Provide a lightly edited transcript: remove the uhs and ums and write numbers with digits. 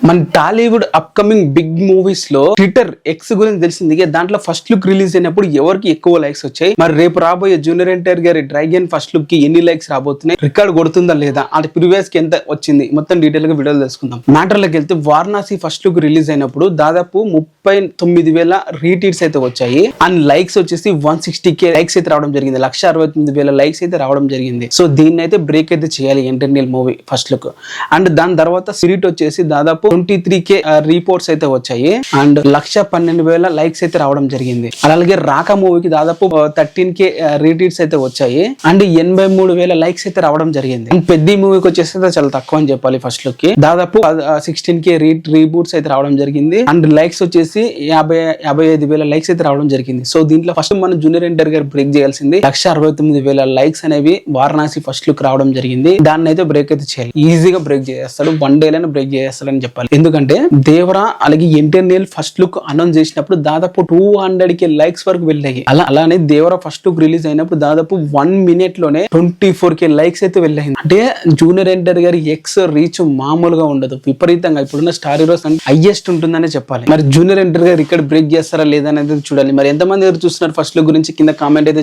మన Tollywood upcoming big movies లో Twitter X గురించి తెలిసింది. దాంట్లో ఫస్ట్ లుక్ రిలీజ్ అయినప్పుడు ఎవరికి ఎక్కువ లైక్స్ వచ్చాయి, మరి రేపు రాబోయే జూనియర్ ఎన్టీఆర్ గారి డ్రాగన్ ఫస్ట్ లుక్ కి ఎన్ని లైక్స్ రాబోతున్నాయి, రికార్డ్ కొడుతుందా లేదా, అంటే ప్రీవియస్ కి ఎంత వచ్చింది, మొత్తం డీటెయిల్ గా వీడియోలు తెలుసుకుందాం. మ్యాటర్ లోకి వెళ్తే వారణాసి ఫస్ట్ లుక్ రిలీజ్ అయినప్పుడు దాదాపు 39,000 రీట్వీట్స్ అయితే వచ్చాయి. అండ్ లైక్స్ వచ్చేసి 160K లైక్స్ అయితే రావడం జరిగింది. 169,000 లైక్స్ అయితే రావడం జరిగింది. సో దీన్ని అయితే బ్రేక్ అయితే చేయాలి NTR movie first look. And దాని తర్వాత సిరీట్ వచ్చేసి దాదాపు 23K రిపోర్ట్స్ అయితే వచ్చాయి. అండ్ 112,000 లైక్స్ అయితే రావడం జరిగింది. అలాగే రాకా మూవీకి దాదాపు 13K రీట్వీట్స్ అయితే వచ్చాయి. అండ్ 83,000 లైక్స్ అయితే రావడం జరిగింది. అండ్ పెద్ద మూవీకి వచ్చేసి చాలా తక్కువ అని చెప్పాలి. ఫస్ట్ లుక్ కి దాదాపు 16K రీబూట్స్ అయితే రావడం జరిగింది. అండ్ లైక్స్ వచ్చేసి 55,000 లైక్స్ అయితే రావడం జరిగింది. సో దీంట్లో ఫస్ట్ మనం జూనియర్ ఎన్టీఆర్ గారు బ్రేక్ చేయాల్సింది 169,000 లైక్స్ అనేవి వారణాసి ఫస్ట్ లుక్ రావడం జరిగింది. దాన్ని అయితే బ్రేక్ అయితే చేయాలి. ఈజీగా బ్రేక్ చేస్తాడు, 1 డే లోనే బ్రేక్ చేస్తాడని చెప్పాలి. ఎందుకంటే దేవరా అలాగే ఎన్టీఆర్ ఫస్ట్ లుక్ అనౌన్స్ చేసినప్పుడు దాదాపు 200K లైక్స్ వరకు వెళ్ళాయి. అలానే దేవరా ఫస్ట్ లుక్ రిలీజ్ అయినప్పుడు దాదాపు 1 minute లోనే 24K లైక్స్ అయితే వెళ్ళాయి. అంటే జూనియర్ ఎన్టీఆర్ గారి ఎక్స్ రీచ్ మామూలుగా ఉండదు, విపరీతంగా ఇప్పుడున్న స్టార్ హీరోస్ హైయెస్ట్ ఉంటుందనే చెప్పాలి. మరి జూనియర్ ఎన్టీఆర్ గారు ఇక్కడ బ్రేక్ చేస్తారా లేదా అనేది చూడాలి. మరి ఎంతమంది చూస్తున్నారు ఫస్ట్ లుక్ గురించి కింద కామెంట్ అయితే